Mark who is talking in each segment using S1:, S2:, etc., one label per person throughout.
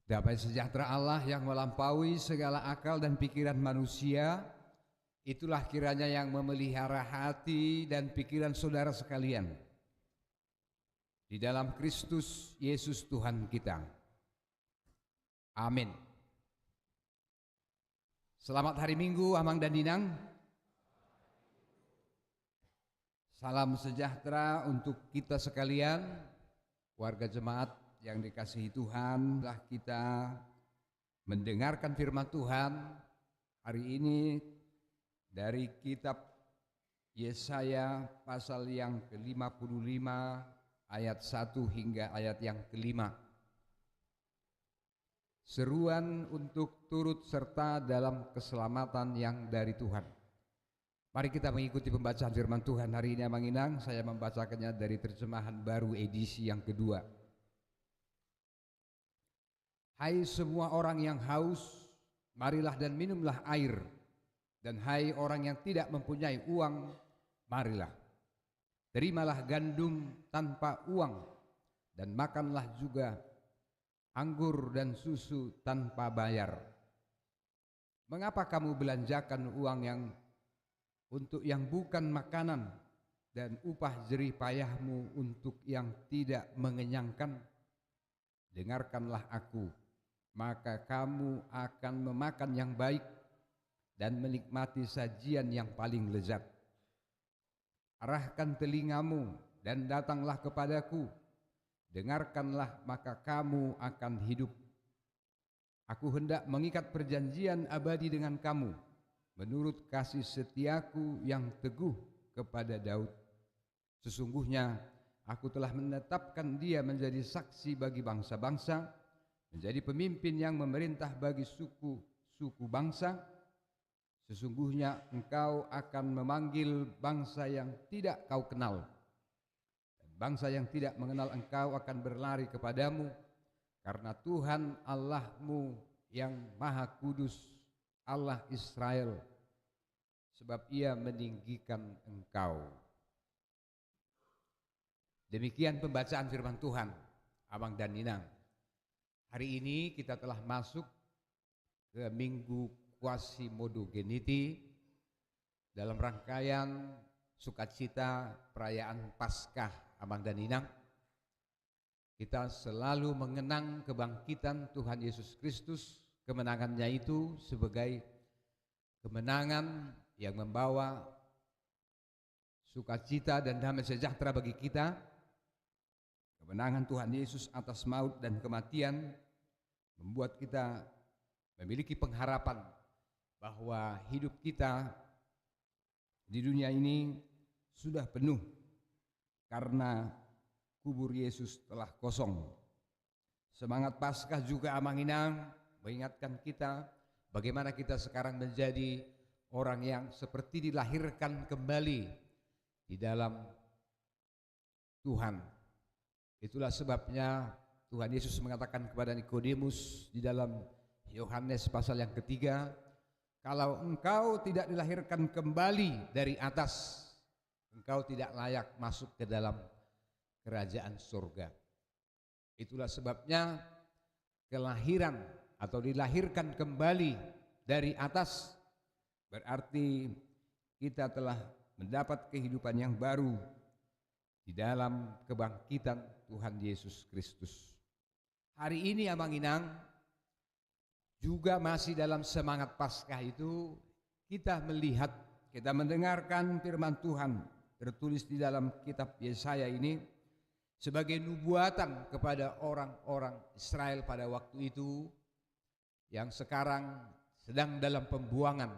S1: Damai sejahtera Allah yang melampaui segala akal dan pikiran manusia, itulah kiranya yang memelihara hati dan pikiran saudara sekalian di dalam Kristus Yesus Tuhan kita. Amin. Selamat hari Minggu, Amang dan Dinang. Salam sejahtera untuk kita sekalian, warga jemaat yang dikasihi Tuhan. Telah kita mendengarkan firman Tuhan hari ini dari kitab Yesaya pasal yang ke-55 ayat 1 hingga ayat yang ke-5. Seruan untuk turut serta dalam keselamatan yang dari Tuhan. Mari kita mengikuti pembacaan firman Tuhan hari ini, Amang Inang. Saya membacakannya dari terjemahan baru edisi yang kedua. Hai semua orang yang haus, marilah dan minumlah air. Dan hai orang yang tidak mempunyai uang, marilah. Terimalah gandum tanpa uang, dan makanlah juga anggur dan susu tanpa bayar. Mengapa kamu belanjakan uang untuk yang bukan makanan, dan upah jerih payahmu untuk yang tidak mengenyangkan? Dengarkanlah aku, maka kamu akan memakan yang baik dan menikmati sajian yang paling lezat. Arahkan telingamu dan datanglah kepadaku, dengarkanlah maka kamu akan hidup. Aku hendak mengikat perjanjian abadi dengan kamu, menurut kasih setiaku yang teguh kepada Daud. Sesungguhnya aku telah menetapkan dia menjadi saksi bagi bangsa-bangsa, menjadi pemimpin yang memerintah bagi suku-suku bangsa. Sesungguhnya engkau akan memanggil bangsa yang tidak kau kenal, dan bangsa yang tidak mengenal engkau akan berlari kepadamu, karena Tuhan Allahmu yang Maha Kudus, Allah Israel, sebab ia meninggikan engkau. Demikian pembacaan firman Tuhan, Amang dan Ninang. Hari ini kita telah masuk ke Minggu Quasimodo-Geniti dalam rangkaian sukacita perayaan Paskah, Amang dan Ninang. Kita selalu mengenang kebangkitan Tuhan Yesus Kristus, kemenangannya itu sebagai kemenangan yang membawa sukacita dan damai sejahtera bagi kita. Kemenangan Tuhan Yesus atas maut dan kematian membuat kita memiliki pengharapan bahwa hidup kita di dunia ini sudah penuh karena kubur Yesus telah kosong. Semangat Paskah juga, Amang Inang, mengingatkan kita bagaimana kita sekarang menjadi orang yang seperti dilahirkan kembali di dalam Tuhan. Itulah sebabnya Tuhan Yesus mengatakan kepada Nikodemus di dalam Yohanes pasal yang ketiga, kalau engkau tidak dilahirkan kembali dari atas, engkau tidak layak masuk ke dalam kerajaan surga. Itulah sebabnya kelahiran atau dilahirkan kembali dari atas berarti kita telah mendapat kehidupan yang baru di dalam kebangkitan Tuhan Yesus Kristus. Hari ini, Amang Inang, juga masih dalam semangat Paskah itu kita melihat, kita mendengarkan firman Tuhan tertulis di dalam kitab Yesaya ini sebagai nubuatan kepada orang-orang Israel pada waktu itu yang sekarang sedang dalam pembuangan.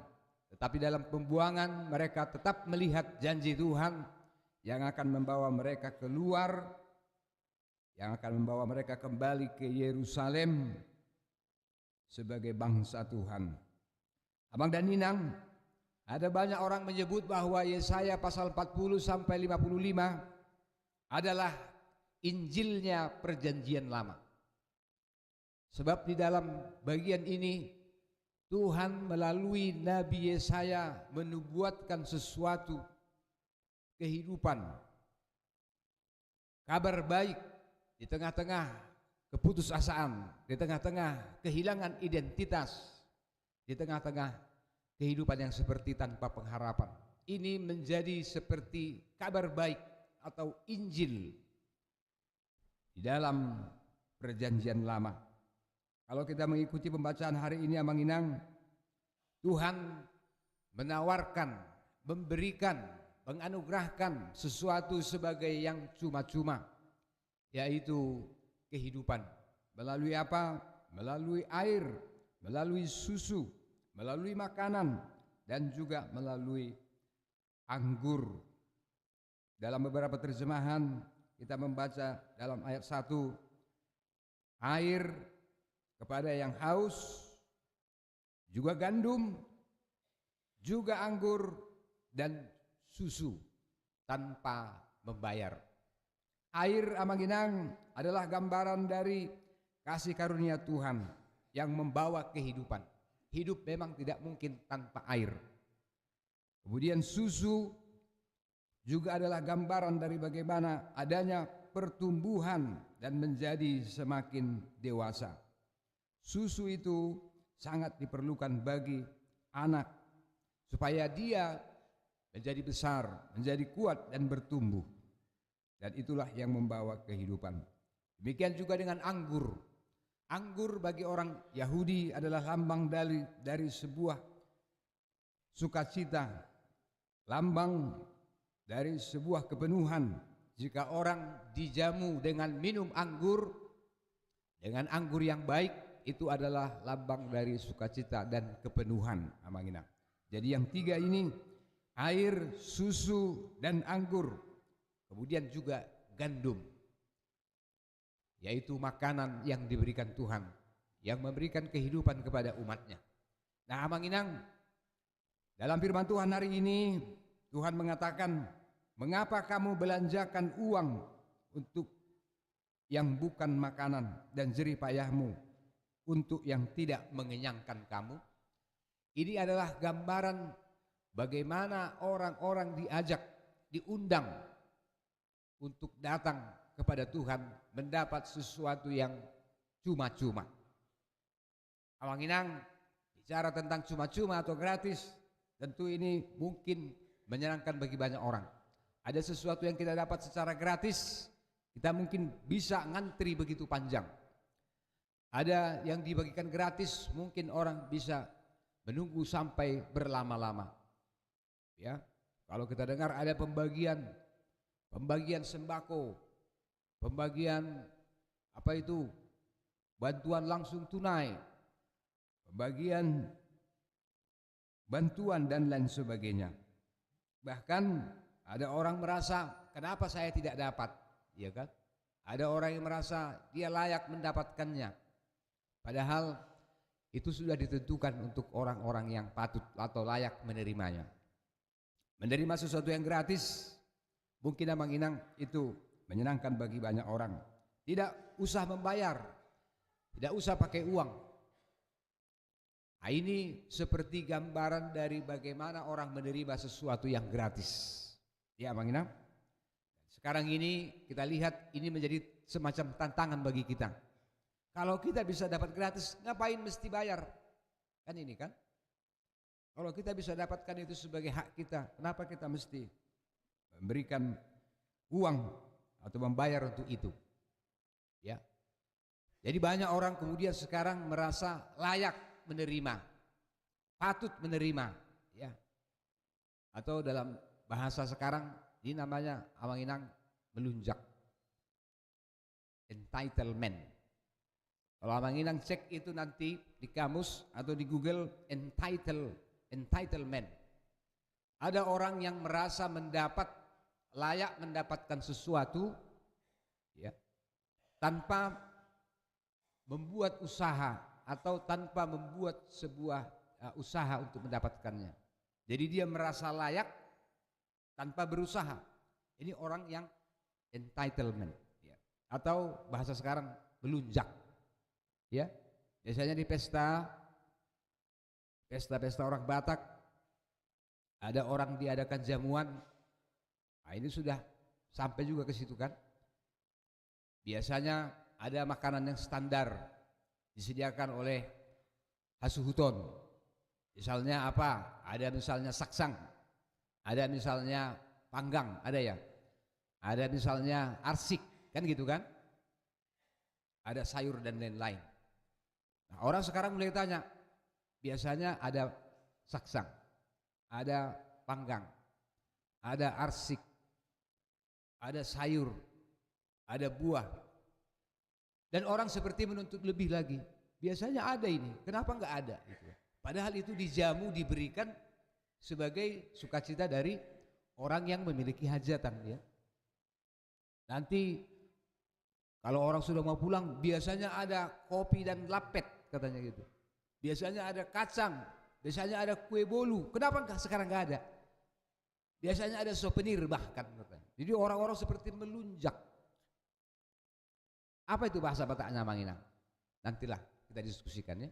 S1: Tetapi dalam pembuangan mereka tetap melihat janji Tuhan yang akan membawa mereka keluar, yang akan membawa mereka kembali ke Yerusalem sebagai bangsa Tuhan. Abang dan Ninang, ada banyak orang menyebut bahwa Yesaya pasal 40 sampai 55 adalah Injilnya Perjanjian Lama. Sebab di dalam bagian ini Tuhan melalui Nabi Yesaya menubuatkan sesuatu kehidupan, kabar baik di tengah-tengah keputusasaan, di tengah-tengah kehilangan identitas, di tengah-tengah kehidupan yang seperti tanpa pengharapan. Ini menjadi seperti kabar baik atau Injil di dalam Perjanjian Lama. Kalau kita mengikuti pembacaan hari ini Amang Inang, Tuhan menawarkan, memberikan, menganugerahkan sesuatu sebagai yang cuma-cuma, yaitu kehidupan. Melalui apa? Melalui air, melalui susu, melalui makanan, dan juga melalui anggur. Dalam beberapa terjemahan kita membaca dalam ayat 1, air kepada yang haus, juga gandum, juga anggur, dan susu tanpa membayar. Air Amang Inang adalah gambaran dari kasih karunia Tuhan yang membawa kehidupan. Hidup memang tidak mungkin tanpa air. Kemudian susu juga adalah gambaran dari bagaimana adanya pertumbuhan dan menjadi semakin dewasa. Susu itu sangat diperlukan bagi anak supaya dia menjadi besar, menjadi kuat dan bertumbuh. Dan itulah yang membawa kehidupan. Demikian juga dengan anggur. Anggur bagi orang Yahudi adalah lambang dari sebuah sukacita, lambang dari sebuah kepenuhan. Jika orang dijamu dengan minum anggur, dengan anggur yang baik, itu adalah lambang dari sukacita dan kepenuhan Amang Inang. Jadi yang tiga ini, air, susu, dan anggur. Kemudian juga gandum, yaitu makanan yang diberikan Tuhan, yang memberikan kehidupan kepada umatnya. Nah Amang Inang, dalam firman Tuhan hari ini, Tuhan mengatakan, mengapa kamu belanjakan uang untuk yang bukan makanan dan jerih payahmu untuk yang tidak mengenyangkan kamu? Ini adalah gambaran bagaimana orang-orang diajak, diundang untuk datang kepada Tuhan mendapat sesuatu yang cuma-cuma. Amang Inang bicara tentang cuma-cuma atau gratis, tentu ini mungkin menyenangkan bagi banyak orang. Ada sesuatu yang kita dapat secara gratis, kita mungkin bisa ngantri begitu panjang. Ada yang dibagikan gratis, mungkin orang bisa menunggu sampai berlama-lama. Ya, kalau kita dengar ada pembagian sembako, pembagian bantuan langsung tunai, pembagian bantuan dan lain sebagainya. Bahkan ada orang merasa, kenapa saya tidak dapat? Ya kan? Ada orang yang merasa dia layak mendapatkannya. Padahal itu sudah ditentukan untuk orang-orang yang patut atau layak menerimanya. Menerima sesuatu yang gratis, mungkin Amang Inang itu menyenangkan bagi banyak orang. Tidak usah membayar, tidak usah pakai uang. Nah, ini seperti gambaran dari bagaimana orang menerima sesuatu yang gratis. Ya Amang Inang. Sekarang ini kita lihat ini menjadi semacam tantangan bagi kita. Kalau kita bisa dapat gratis, ngapain mesti bayar? Kan ini kan? Kalau kita bisa dapatkan itu sebagai hak kita, kenapa kita mesti memberikan uang atau membayar untuk itu? Ya. Jadi banyak orang kemudian sekarang merasa layak menerima, patut menerima, ya. Atau dalam bahasa sekarang ini namanya Amang Inang melunjak, entitlement. Kalau Amang Inang cek itu nanti di kamus atau di Google, entitlement. Ada orang yang merasa layak mendapatkan sesuatu, ya, tanpa membuat usaha atau tanpa membuat sebuah usaha untuk mendapatkannya. Jadi dia merasa layak tanpa berusaha. Ini orang yang entitlement, ya. Atau bahasa sekarang melunjak. Ya, biasanya di pesta orang Batak ada orang diadakan jamuan. Nah, ini sudah sampai juga ke situ kan. Biasanya ada makanan yang standar disediakan oleh Hasuhuton. Misalnya apa? Ada misalnya saksang, ada misalnya panggang, ada ya. Ada misalnya arsik, kan gitu kan? Ada sayur dan lain-lain. Nah, orang sekarang mulai tanya, biasanya ada saksang, ada panggang, ada arsik, ada sayur, ada buah. Dan orang seperti menuntut lebih lagi. Biasanya ada ini, kenapa enggak ada? Gitu. Padahal itu dijamu, diberikan sebagai sukacita dari orang yang memiliki hajatan, ya. Nanti kalau orang sudah mau pulang, biasanya ada kopi dan lapet, katanya gitu. Biasanya ada kacang, biasanya ada kue bolu. Kenapa sekarang enggak ada? Biasanya ada souvenir bahkan, katanya. Jadi orang-orang seperti melunjak. Apa itu bahasa Bataknya, Manginang? Nantilah kita diskusikan, ya.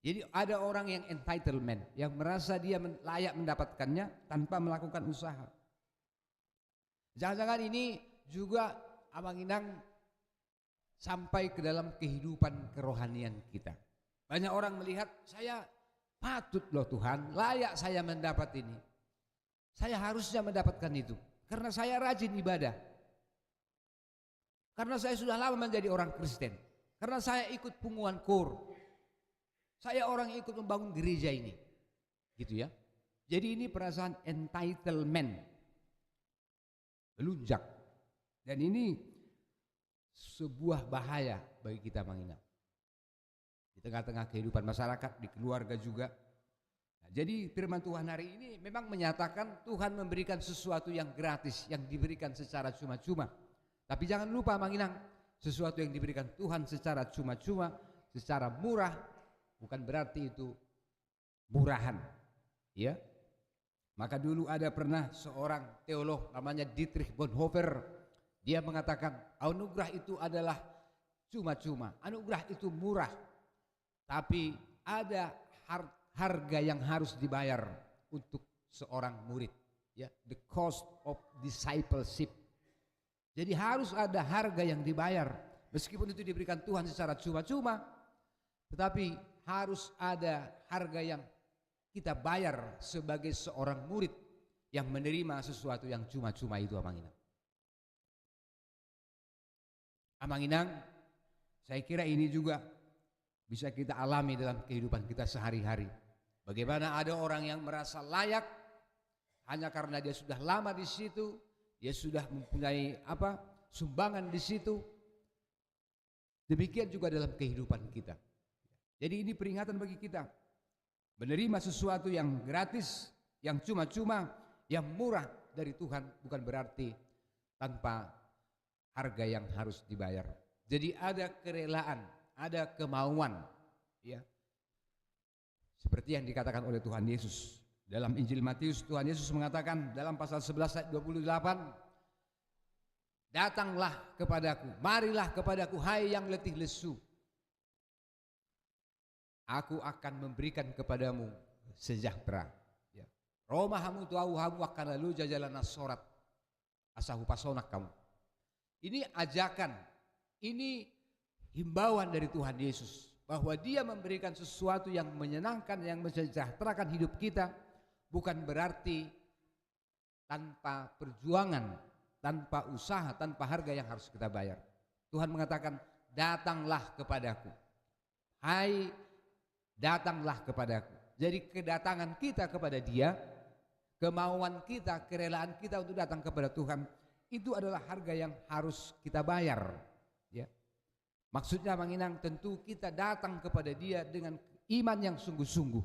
S1: Jadi ada orang yang entitlement, yang merasa dia layak mendapatkannya tanpa melakukan usaha. Jangan-jangan ini juga Amanginang sampai ke dalam kehidupan kerohanian kita. Banyak orang melihat, saya patut loh Tuhan, layak saya mendapat ini. Saya harusnya mendapatkan itu karena saya rajin ibadah. Karena saya sudah lama menjadi orang Kristen. Karena saya ikut punguan KUR. Saya orang yang ikut membangun gereja ini. Gitu ya. Jadi ini perasaan entitlement. Melunjak. Dan ini sebuah bahaya bagi kita, Manginang. Di tengah-tengah kehidupan masyarakat, di keluarga juga. Nah, jadi firman Tuhan hari ini memang menyatakan Tuhan memberikan sesuatu yang gratis, yang diberikan secara cuma-cuma. Tapi jangan lupa, Manginang, sesuatu yang diberikan Tuhan secara cuma-cuma, secara murah, bukan berarti itu murahan. Ya. Maka dulu ada pernah seorang teolog namanya Dietrich Bonhoeffer. Dia mengatakan anugerah itu adalah cuma-cuma, anugerah itu murah. Tapi ada harga yang harus dibayar untuk seorang murid, ya, the cost of discipleship. Jadi harus ada harga yang dibayar, meskipun itu diberikan Tuhan secara cuma-cuma, tetapi harus ada harga yang kita bayar sebagai seorang murid yang menerima sesuatu yang cuma-cuma itu, Amanginang. Amanginang, saya kira ini juga bisa kita alami dalam kehidupan kita sehari-hari. Bagaimana ada orang yang merasa layak hanya karena dia sudah lama di situ, dia sudah mempunyai sumbangan di situ. Demikian juga dalam kehidupan kita. Jadi ini peringatan bagi kita. Menerima sesuatu yang gratis, yang cuma-cuma, yang murah dari Tuhan bukan berarti tanpa harga yang harus dibayar. Jadi ada kerelaan, ada kemauan, ya. Seperti yang dikatakan oleh Tuhan Yesus dalam Injil Matius. Tuhan Yesus mengatakan dalam pasal 11 ayat 28, datanglah kepadaku, marilah kepadaku hai yang letih lesu, aku akan memberikan kepadamu sejahtera. Ya. Romahamu tuauhamu akan lalu jajalana sorat asahu pasonak kamu. Ini ajakan, ini himbauan dari Tuhan Yesus bahwa Dia memberikan sesuatu yang menyenangkan, yang mensejahterakan hidup kita, bukan berarti tanpa perjuangan, tanpa usaha, tanpa harga yang harus kita bayar. Tuhan mengatakan, datanglah kepadaku. Hai, datanglah kepadaku. Jadi kedatangan kita kepada Dia, kemauan kita, kerelaan kita untuk datang kepada Tuhan, itu adalah harga yang harus kita bayar, ya. Maksudnya, Manginang, tentu kita datang kepada Dia dengan iman yang sungguh-sungguh,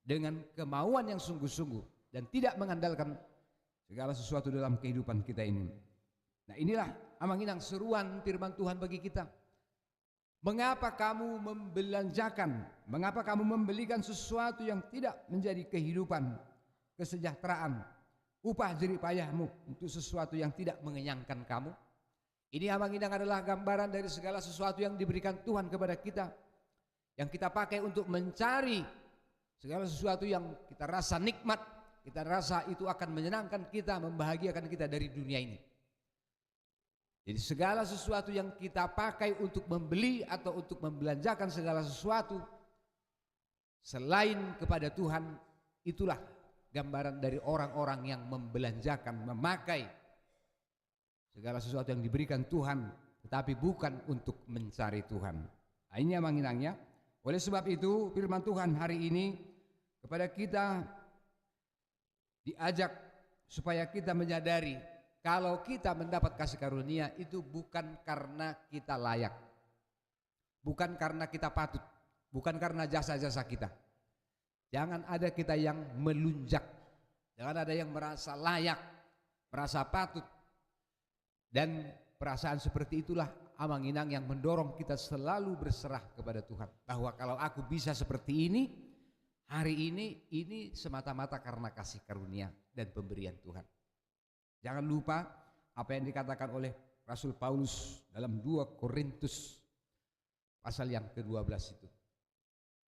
S1: dengan kemauan yang sungguh-sungguh, dan tidak mengandalkan segala sesuatu dalam kehidupan kita ini. Nah, inilah, Manginang, seruan firman Tuhan bagi kita. Mengapa kamu membelanjakan, mengapa kamu membelikan sesuatu yang tidak menjadi kehidupan, kesejahteraan, upah jerih payahmu untuk sesuatu yang tidak mengenyangkan kamu? Ini, Amanginang, adalah gambaran dari segala sesuatu yang diberikan Tuhan kepada kita, yang kita pakai untuk mencari segala sesuatu yang kita rasa nikmat, kita rasa itu akan menyenangkan kita, membahagiakan kita dari dunia ini. Jadi segala sesuatu yang kita pakai untuk membeli atau untuk membelanjakan segala sesuatu selain kepada Tuhan, itulah gambaran dari orang-orang yang membelanjakan, memakai segala sesuatu yang diberikan Tuhan, tetapi bukan untuk mencari Tuhan. Nah, ini manginangnya. Oleh sebab itu firman Tuhan hari ini kepada kita diajak supaya kita menyadari kalau kita mendapat kasih karunia itu bukan karena kita layak, bukan karena kita patut, bukan karena jasa-jasa kita. Jangan ada kita yang melunjak, jangan ada yang merasa layak, merasa patut. Dan perasaan seperti itulah amanginang yang mendorong kita selalu berserah kepada Tuhan. Bahwa kalau aku bisa seperti ini, hari ini semata-mata karena kasih karunia dan pemberian Tuhan. Jangan lupa apa yang dikatakan oleh Rasul Paulus dalam 2 Korintus pasal yang ke-12 itu.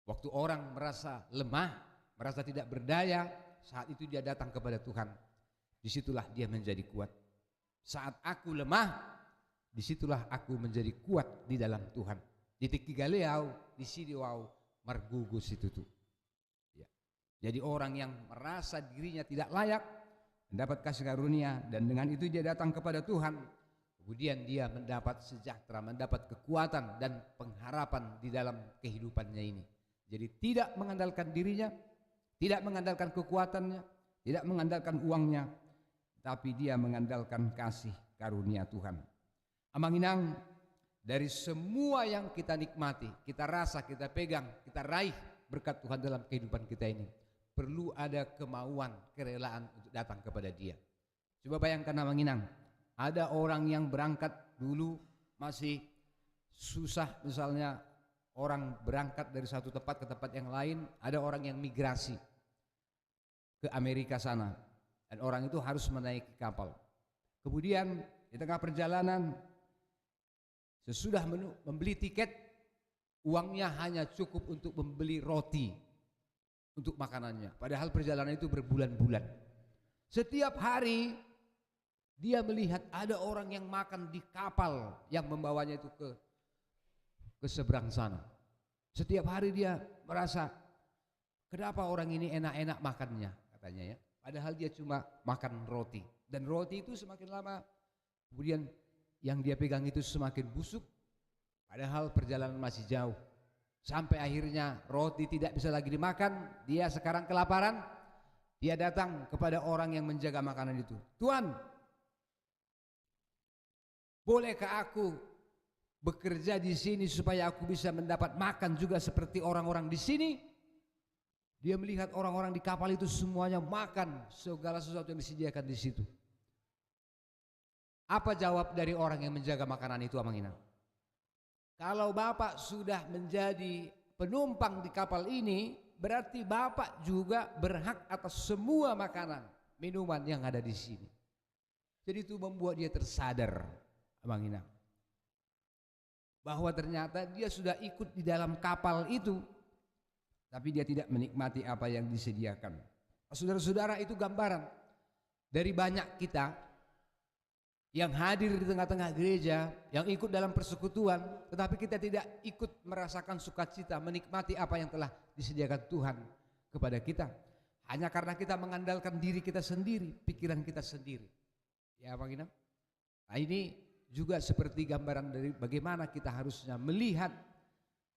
S1: Waktu orang merasa lemah, merasa tidak berdaya, saat itu dia datang kepada Tuhan. Disitulah dia menjadi kuat. Saat aku lemah, disitulah aku menjadi kuat di dalam Tuhan. Di Tikigaleau, di Sidiwau, Margugus itu tuh. Ya. Jadi orang yang merasa dirinya tidak layak, mendapat kasih karunia, dan dengan itu dia datang kepada Tuhan. Kemudian dia mendapat sejahtera, mendapat kekuatan dan pengharapan di dalam kehidupannya ini. Jadi tidak mengandalkan dirinya, tidak mengandalkan kekuatannya, tidak mengandalkan uangnya, tapi dia mengandalkan kasih karunia Tuhan. Amanginang, dari semua yang kita nikmati, kita rasa, kita pegang, kita raih berkat Tuhan dalam kehidupan kita ini, perlu ada kemauan, kerelaan untuk datang kepada Dia. Coba bayangkan amanginang, ada orang yang berangkat dulu masih susah, misalnya orang berangkat dari satu tempat ke tempat yang lain, ada orang yang migrasi ke Amerika sana, dan orang itu harus menaiki kapal. Kemudian di tengah perjalanan, sesudah membeli tiket, uangnya hanya cukup untuk membeli roti untuk makanannya. Padahal perjalanan itu berbulan-bulan. Setiap hari dia melihat ada orang yang makan di kapal yang membawanya itu ke seberang sana. Setiap hari dia merasa, kenapa orang ini enak-enak makannya, katanya ya. Padahal dia cuma makan roti. Dan roti itu semakin lama, kemudian yang dia pegang itu semakin busuk. Padahal perjalanan masih jauh. Sampai akhirnya roti tidak bisa lagi dimakan, dia sekarang kelaparan. Dia datang kepada orang yang menjaga makanan itu. Tuan, bolehkah aku bekerja di sini supaya aku bisa mendapat makan juga seperti orang-orang di sini? Dia melihat orang-orang di kapal itu semuanya makan segala sesuatu yang disediakan di situ. Apa jawab dari orang yang menjaga makanan itu, Amanginang? Kalau Bapak sudah menjadi penumpang di kapal ini, berarti Bapak juga berhak atas semua makanan, minuman yang ada di sini. Jadi itu membuat dia tersadar, Amanginang, bahwa ternyata dia sudah ikut di dalam kapal itu, tapi dia tidak menikmati apa yang disediakan. Saudara-saudara, itu gambaran dari banyak kita yang hadir di tengah-tengah gereja, yang ikut dalam persekutuan, tetapi kita tidak ikut merasakan sukacita, menikmati apa yang telah disediakan Tuhan kepada kita. Hanya karena kita mengandalkan diri kita sendiri, pikiran kita sendiri. Ya, Bang Inam? Nah, ini juga seperti gambaran dari bagaimana kita harusnya melihat,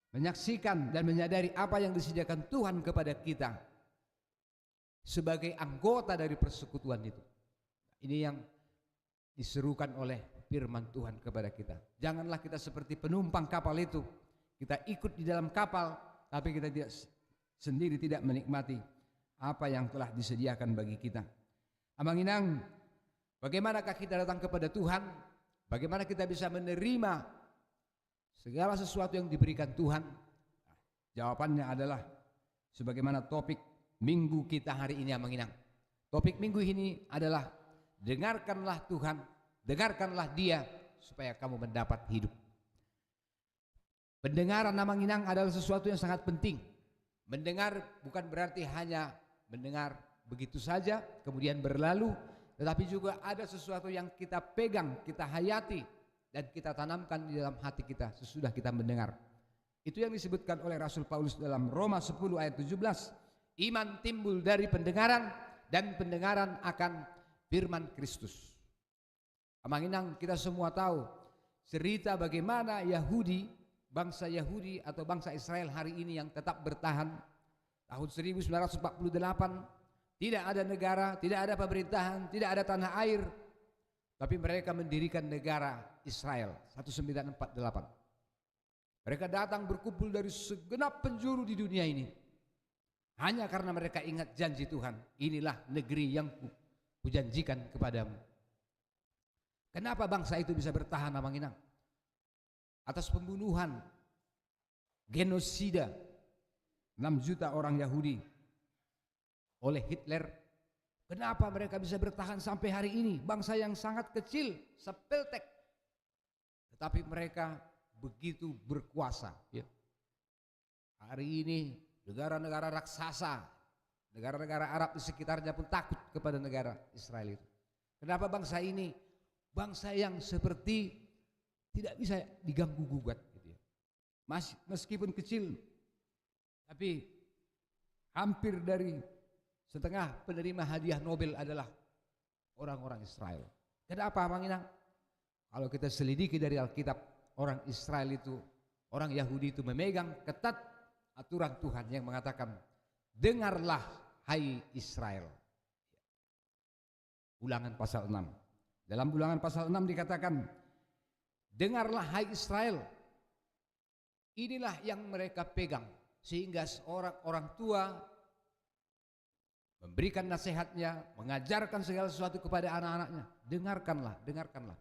S1: menyaksikan dan menyadari apa yang disediakan Tuhan kepada kita sebagai anggota dari persekutuan itu. Ini yang diserukan oleh firman Tuhan kepada kita. Janganlah kita seperti penumpang kapal itu. Kita ikut di dalam kapal, tapi kita tidak sendiri tidak menikmati apa yang telah disediakan bagi kita. Amanginang, bagaimanakah kita datang kepada Tuhan? Bagaimana kita bisa menerima segala sesuatu yang diberikan Tuhan? Jawabannya adalah sebagaimana topik minggu kita hari ini, Amanginang. Topik minggu ini adalah dengarkanlah Tuhan, dengarkanlah Dia supaya kamu mendapat hidup. Pendengaran, Amanginang, adalah sesuatu yang sangat penting. Mendengar bukan berarti hanya mendengar begitu saja kemudian berlalu, tetapi juga ada sesuatu yang kita pegang, kita hayati, dan kita tanamkan di dalam hati kita sesudah kita mendengar. Itu yang disebutkan oleh Rasul Paulus dalam Roma 10 ayat 17. Iman timbul dari pendengaran dan pendengaran akan firman Kristus. Amanginang, kita semua tahu cerita bagaimana Yahudi, bangsa Yahudi atau bangsa Israel hari ini yang tetap bertahan. Tahun 1948 tidak ada negara, tidak ada pemerintahan, tidak ada tanah air, tapi mereka mendirikan negara Israel 1948. Mereka datang berkumpul dari segenap penjuru di dunia ini hanya karena mereka ingat janji Tuhan, inilah negeri yang kujanjikan kepadamu. Kenapa bangsa itu bisa bertahan, Amanginang? Atas pembunuhan, genosida 6 juta orang Yahudi oleh Hitler. Kenapa mereka bisa bertahan sampai hari ini? Bangsa yang sangat kecil, sepeltek, tetapi mereka begitu berkuasa. Ya. Hari ini negara-negara raksasa, negara-negara Arab di sekitarnya pun takut kepada negara Israel itu. Kenapa bangsa ini bangsa yang seperti tidak bisa diganggu gugat gitu ya. Meskipun kecil, tapi hampir dari setengah penerima hadiah Nobel adalah orang-orang Israel. Kenapa, Amanginang? Kalau kita selidiki dari Alkitab, orang Israel itu, orang Yahudi itu memegang ketat aturan Tuhan yang mengatakan, dengarlah hai Israel. Ulangan pasal 6. Dalam Ulangan pasal 6 dikatakan, dengarlah hai Israel. Inilah yang mereka pegang, sehingga seorang orang tua memberikan nasihatnya, mengajarkan segala sesuatu kepada anak-anaknya. Dengarkanlah, dengarkanlah.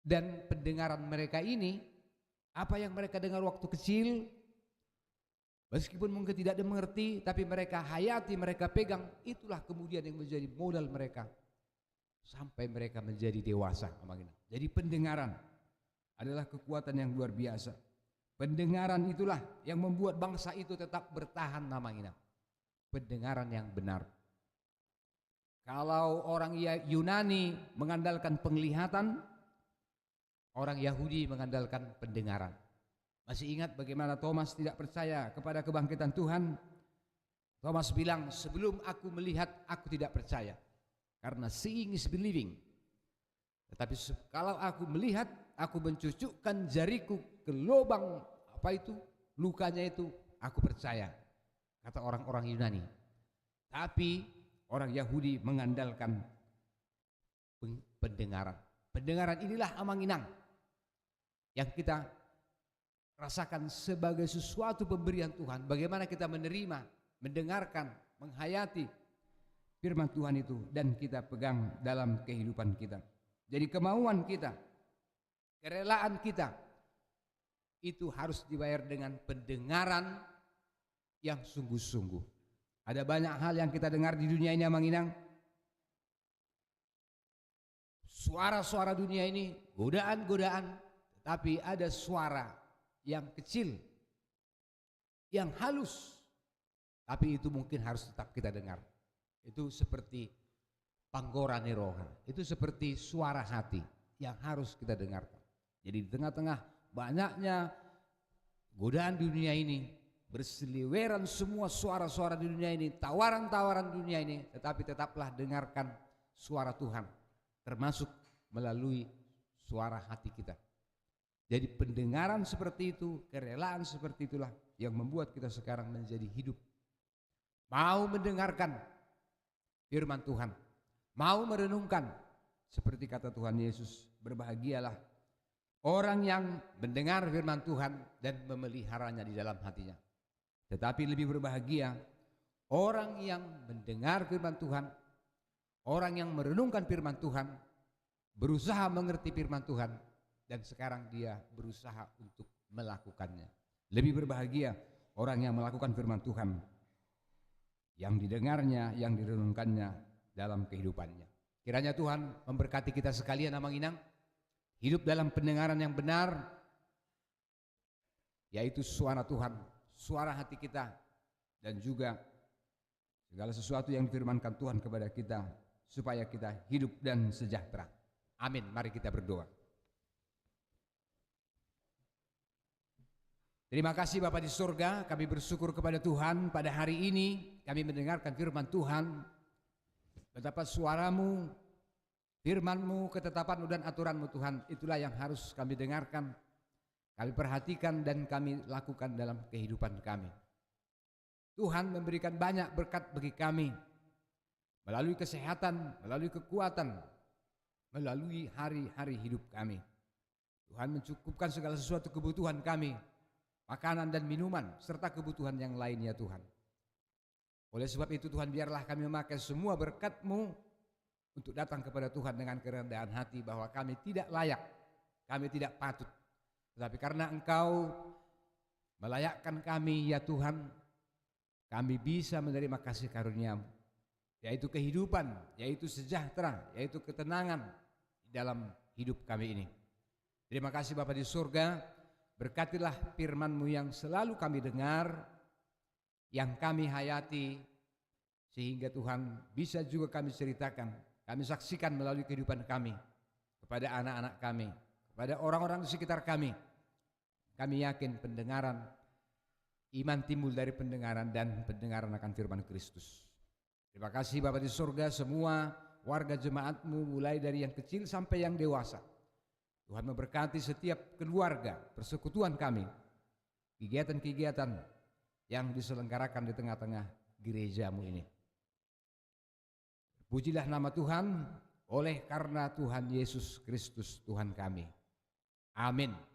S1: Dan pendengaran mereka ini, apa yang mereka dengar waktu kecil, meskipun mungkin tidak dimengerti, tapi mereka hayati, mereka pegang, itulah kemudian yang menjadi modal mereka sampai mereka menjadi dewasa. Jadi pendengaran adalah kekuatan yang luar biasa. Pendengaran itulah yang membuat bangsa itu tetap bertahan, namanya pendengaran yang benar. Kalau orang Yunani mengandalkan penglihatan, orang Yahudi mengandalkan pendengaran. Masih ingat bagaimana Thomas tidak percaya kepada kebangkitan Tuhan? Thomas bilang, sebelum aku melihat, aku tidak percaya. Karena seeing is believing. Tetapi kalau aku melihat, aku mencucukkan jariku ke lubang apa itu, lukanya itu, aku percaya. Kata orang-orang Yunani. Tapi orang Yahudi mengandalkan pendengaran. Pendengaran inilah, Amanginang, yang kita rasakan sebagai sesuatu pemberian Tuhan. Bagaimana kita menerima, mendengarkan, menghayati firman Tuhan itu dan kita pegang dalam kehidupan kita. Jadi kemauan kita, kerelaan kita itu harus dibayar dengan pendengaran yang sungguh-sungguh. Ada banyak hal yang kita dengar di dunia ini, Amanginang. Suara-suara dunia ini, godaan-godaan, tapi ada suara yang kecil, yang halus, tapi itu mungkin harus tetap kita dengar. Itu seperti panggora neroha, itu seperti suara hati yang harus kita dengarkan. Jadi di tengah-tengah banyaknya godaan dunia ini, berseliweran semua suara-suara di dunia ini, tawaran-tawaran dunia ini, tetapi tetaplah dengarkan suara Tuhan, termasuk melalui suara hati kita. Jadi pendengaran seperti itu, kerelaan seperti itulah yang membuat kita sekarang menjadi hidup. Mau mendengarkan firman Tuhan, mau merenungkan, seperti kata Tuhan Yesus, berbahagialah orang yang mendengar firman Tuhan dan memeliharanya di dalam hatinya. Tetapi lebih berbahagia orang yang mendengar firman Tuhan, orang yang merenungkan firman Tuhan, berusaha mengerti firman Tuhan, dan sekarang dia berusaha untuk melakukannya. Lebih berbahagia orang yang melakukan firman Tuhan, yang didengarnya, yang direnungkannya dalam kehidupannya. Kiranya Tuhan memberkati kita sekalian, Amanginang, hidup dalam pendengaran yang benar, yaitu suara Tuhan, suara hati kita, dan juga segala sesuatu yang difirmankan Tuhan kepada kita, supaya kita hidup dan sejahtera. Amin. Mari kita berdoa. Terima kasih Bapa di surga, kami bersyukur kepada Tuhan pada hari ini kami mendengarkan firman Tuhan. Betapa suaramu, firman-Mu, ketetapan-Mu dan aturan-Mu Tuhan, itulah yang harus kami dengarkan, kami perhatikan dan kami lakukan dalam kehidupan kami. Tuhan memberikan banyak berkat bagi kami, melalui kesehatan, melalui kekuatan, melalui hari-hari hidup kami. Tuhan mencukupkan segala sesuatu kebutuhan kami, makanan dan minuman, serta kebutuhan yang lainnya Tuhan. Oleh sebab itu Tuhan, biarlah kami memakai semua berkat-Mu untuk datang kepada Tuhan dengan kerendahan hati bahwa kami tidak layak, kami tidak patut. Tetapi karena Engkau melayakkan kami ya Tuhan, kami bisa menerima kasih karunia-Mu, yaitu kehidupan, yaitu sejahtera, yaitu ketenangan di dalam hidup kami ini. Terima kasih Bapa di surga, berkatilah firman-Mu yang selalu kami dengar, yang kami hayati, sehingga Tuhan bisa juga kami ceritakan, kami saksikan melalui kehidupan kami, kepada anak-anak kami, kepada orang-orang di sekitar kami. Kami yakin pendengaran, iman timbul dari pendengaran dan pendengaran akan firman Kristus. Terima kasih Bapa di surga, semua warga jemaat-Mu mulai dari yang kecil sampai yang dewasa. Tuhan memberkati setiap keluarga, persekutuan kami, kegiatan-kegiatan yang diselenggarakan di tengah-tengah gereja-Mu ini. Pujilah nama Tuhan oleh karena Tuhan Yesus Kristus Tuhan kami. Amin.